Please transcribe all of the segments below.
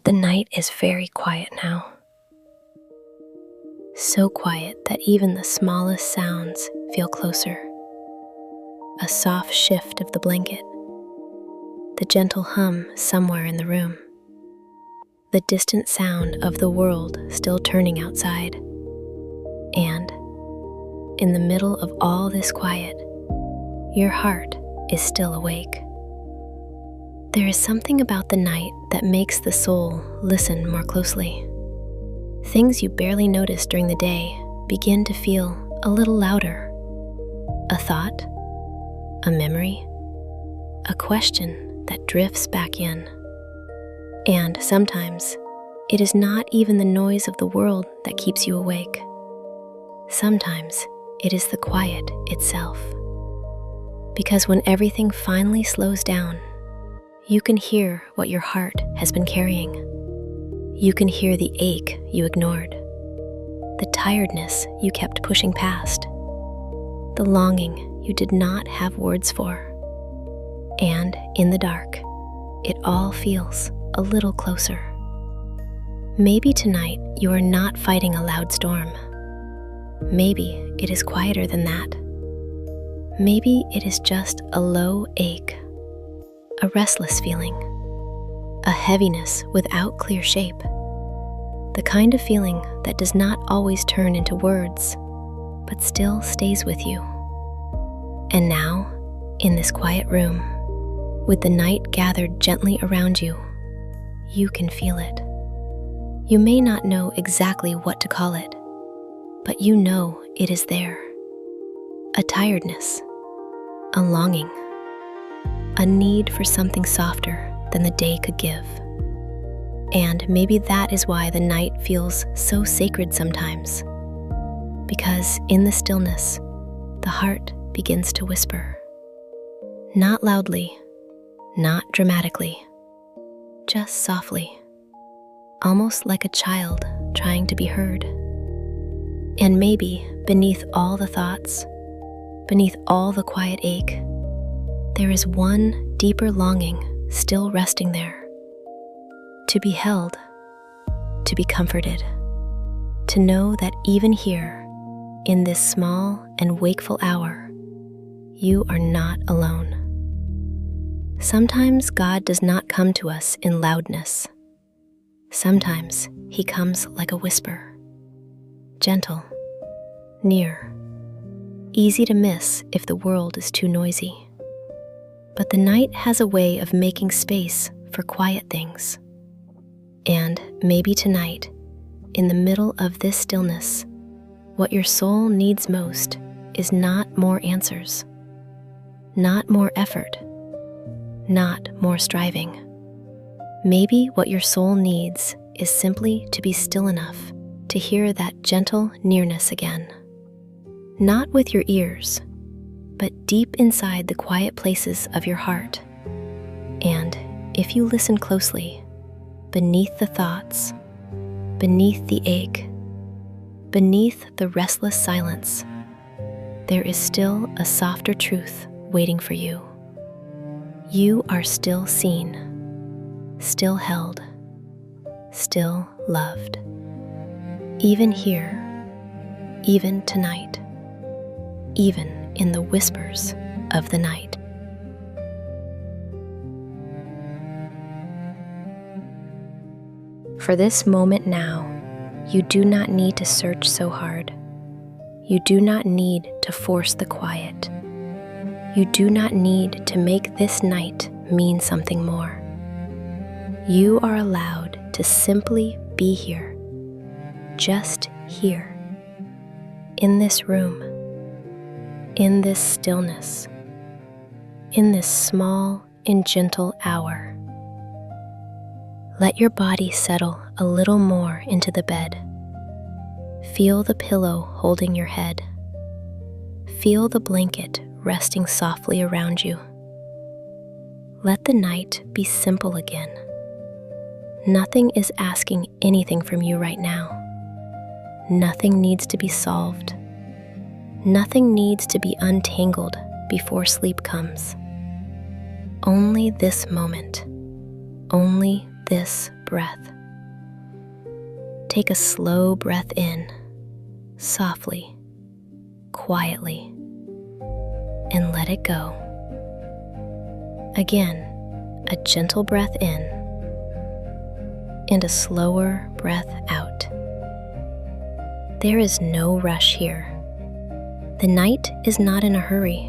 The night is very quiet now. So quiet that even the smallest sounds feel closer. A soft shift of the blanket, the gentle hum somewhere in the room, the distant sound of the world still turning outside. And in the middle of all this quiet, your heart is still awake. There is something about the night that makes the soul listen more closely. Things you barely notice during the day begin to feel a little louder. A thought, a memory, a question that drifts back in. And sometimes, it is not even the noise of the world that keeps you awake. Sometimes, it is the quiet itself. Because when everything finally slows down, you can hear what your heart has been carrying. You can hear the ache you ignored, the tiredness you kept pushing past, the longing you did not have words for. And in the dark, it all feels a little closer. Maybe tonight you are not fighting a loud storm. Maybe it is quieter than that. Maybe it is just a low ache, a restless feeling, a heaviness without clear shape, the kind of feeling that does not always turn into words, but still stays with you. And now, in this quiet room, with the night gathered gently around you, you can feel it. You may not know exactly what to call it, but you know it is there. A tiredness, a longing, a need for something softer than the day could give. And maybe that is why the night feels so sacred sometimes. Because in the stillness, the heart begins to whisper. Not loudly, not dramatically, just softly, almost like a child trying to be heard. And maybe beneath all the thoughts, beneath all the quiet ache, there is one deeper longing still resting there. To be held, to be comforted, to know that even here, in this small and wakeful hour, you are not alone. Sometimes God does not come to us in loudness. Sometimes He comes like a whisper, gentle, near, easy to miss if the world is too noisy. But the night has a way of making space for quiet things. And maybe tonight, in the middle of this stillness, what your soul needs most is not more answers, not more effort, not more striving. Maybe what your soul needs is simply to be still enough to hear that gentle nearness again. Not with your ears, but deep inside the quiet places of your heart. And if you listen closely, beneath the thoughts, beneath the ache, beneath the restless silence, there is still a softer truth waiting for you. You are still seen, still held, still loved. Even here, even tonight, even in the whispers of the night. For this moment now, you do not need to search so hard. You do not need to force the quiet. You do not need to make this night mean something more. You are allowed to simply be here, just here, in this room, in this stillness, in this small and gentle hour. Let your body settle a little more into the bed. Feel the pillow holding your head. Feel the blanket resting softly around you. Let the night be simple again. Nothing is asking anything from you right now. Nothing needs to be solved. Nothing needs to be untangled before sleep comes. Only this moment, only this breath. Take a slow breath in, softly, quietly, and let it go. Again, a gentle breath in and a slower breath out. There is no rush here. The night is not in a hurry,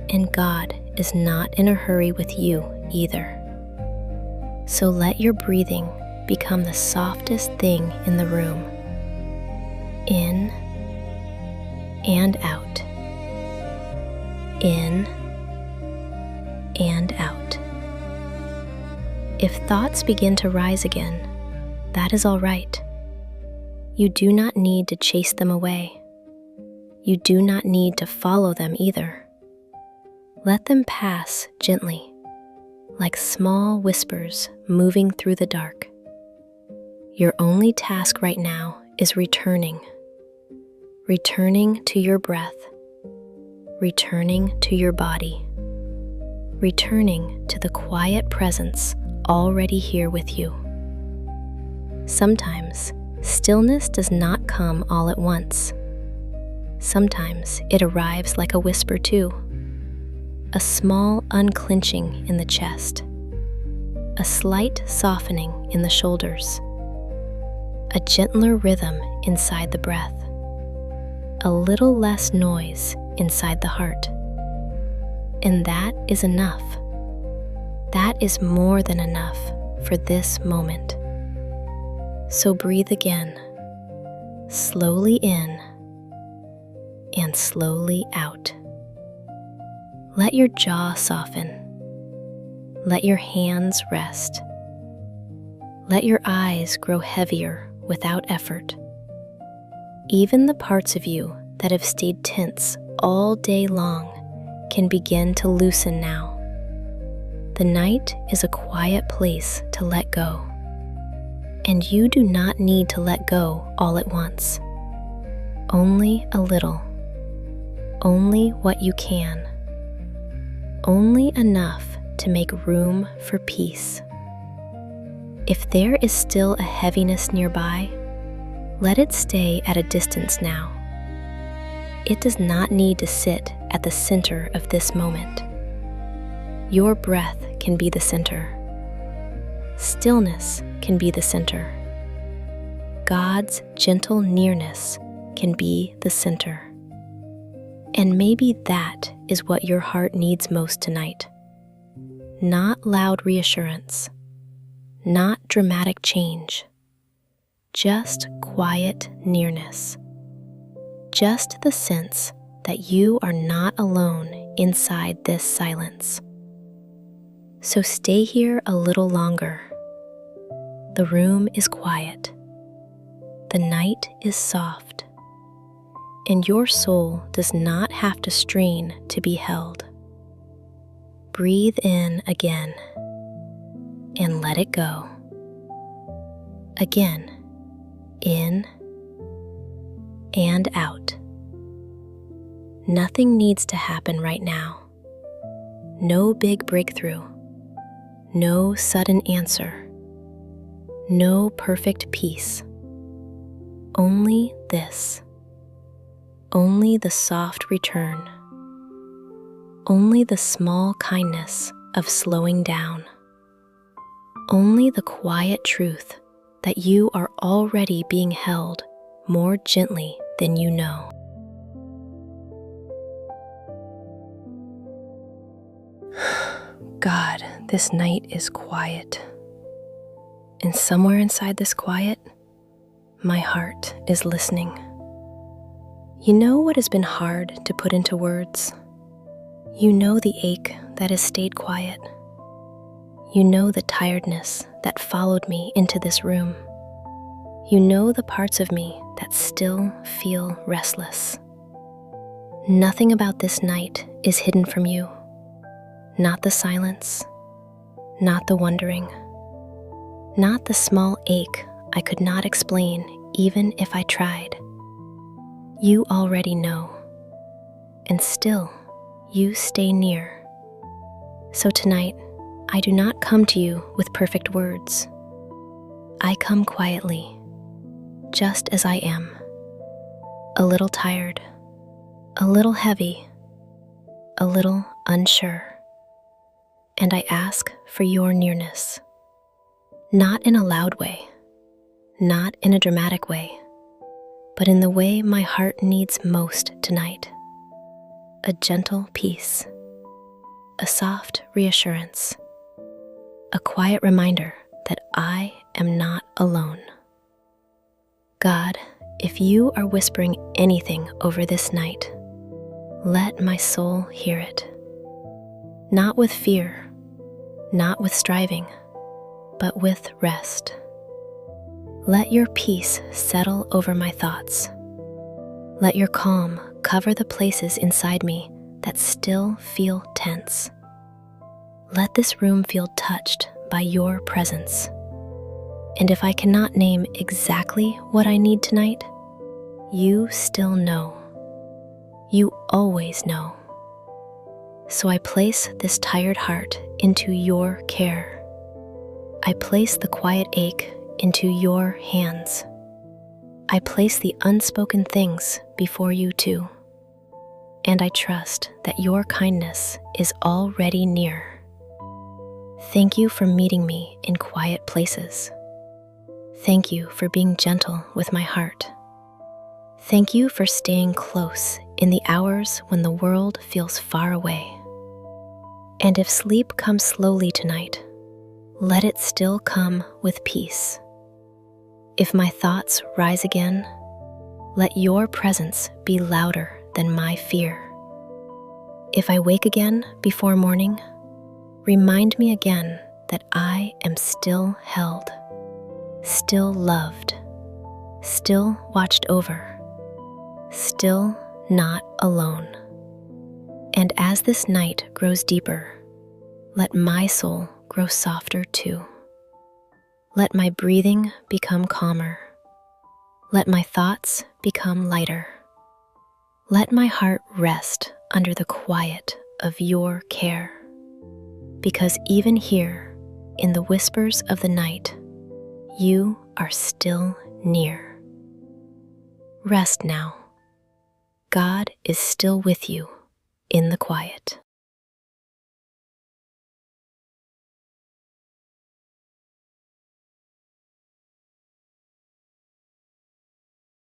and God is not in a hurry with you either. So let your breathing become the softest thing in the room. In and out. In and out. If thoughts begin to rise again, that is all right. You do not need to chase them away. You do not need to follow them either. Let them pass gently, like small whispers moving through the dark. Your only task right now is returning to your breath, returning to your body, returning to the quiet presence already here with you. Sometimes, stillness does not come all at once. Sometimes it arrives like a whisper too, a small unclenching in the chest, a slight softening in the shoulders, a gentler rhythm inside the breath, a little less noise inside the heart. And that is enough. That is more than enough for this moment. So breathe again, slowly in and slowly out. Let your jaw soften. Let your hands rest. Let your eyes grow heavier without effort. Even the parts of you that have stayed tense all day long can begin to loosen now. The night is a quiet place to let go. And you do not need to let go all at once. Only a little. Only what you can. Only enough to make room for peace. If there is still a heaviness nearby, let it stay at a distance now. It does not need to sit at the center of this moment. Your breath can be the center. Stillness can be the center. God's gentle nearness can be the center. And maybe that is what your heart needs most tonight. Not loud reassurance, not dramatic change, just quiet nearness. Just the sense that you are not alone inside this silence. So stay here a little longer. The room is quiet. The night is soft. And your soul does not have to strain to be held. Breathe in again and let it go. Again, in and out. Nothing needs to happen right now. No big breakthrough. No sudden answer. No perfect peace. Only this. Only the soft return. Only the small kindness of slowing down. Only the quiet truth that you are already being held more gently than you know. God, this night is quiet. And somewhere inside this quiet, my heart is listening. You know what has been hard to put into words? You know the ache that has stayed quiet. You know the tiredness that followed me into this room. You know the parts of me that still feel restless. Nothing about this night is hidden from you. Not the silence, not the wondering, not the small ache I could not explain even if I tried. You already know, and still you stay near. So tonight, I do not come to you with perfect words. I come quietly, just as I am, a little tired, a little heavy, a little unsure. And I ask for your nearness, not in a loud way, not in a dramatic way, but in the way my heart needs most tonight. A gentle peace, a soft reassurance, a quiet reminder that I am not alone. God, if you are whispering anything over this night, let my soul hear it. Not with fear, not with striving, but with rest. Let your peace settle over my thoughts. Let your calm cover the places inside me that still feel tense. Let this room feel touched by your presence. And if I cannot name exactly what I need tonight, you still know. You always know. So I place this tired heart into your care. I place the quiet ache into your hands. I place the unspoken things before you too. And I trust that your kindness is already near. Thank you for meeting me in quiet places. Thank you for being gentle with my heart. Thank you for staying close in the hours when the world feels far away. And if sleep comes slowly tonight, let it still come with peace. If my thoughts rise again, let your presence be louder than my fear. If I wake again before morning, remind me again that I am still held, still loved, still watched over, still not alone. And as this night grows deeper, let my soul grow softer too. Let my breathing become calmer. Let my thoughts become lighter. Let my heart rest under the quiet of your care. Because even here, in the whispers of the night, you are still near. Rest now. God is still with you in the quiet.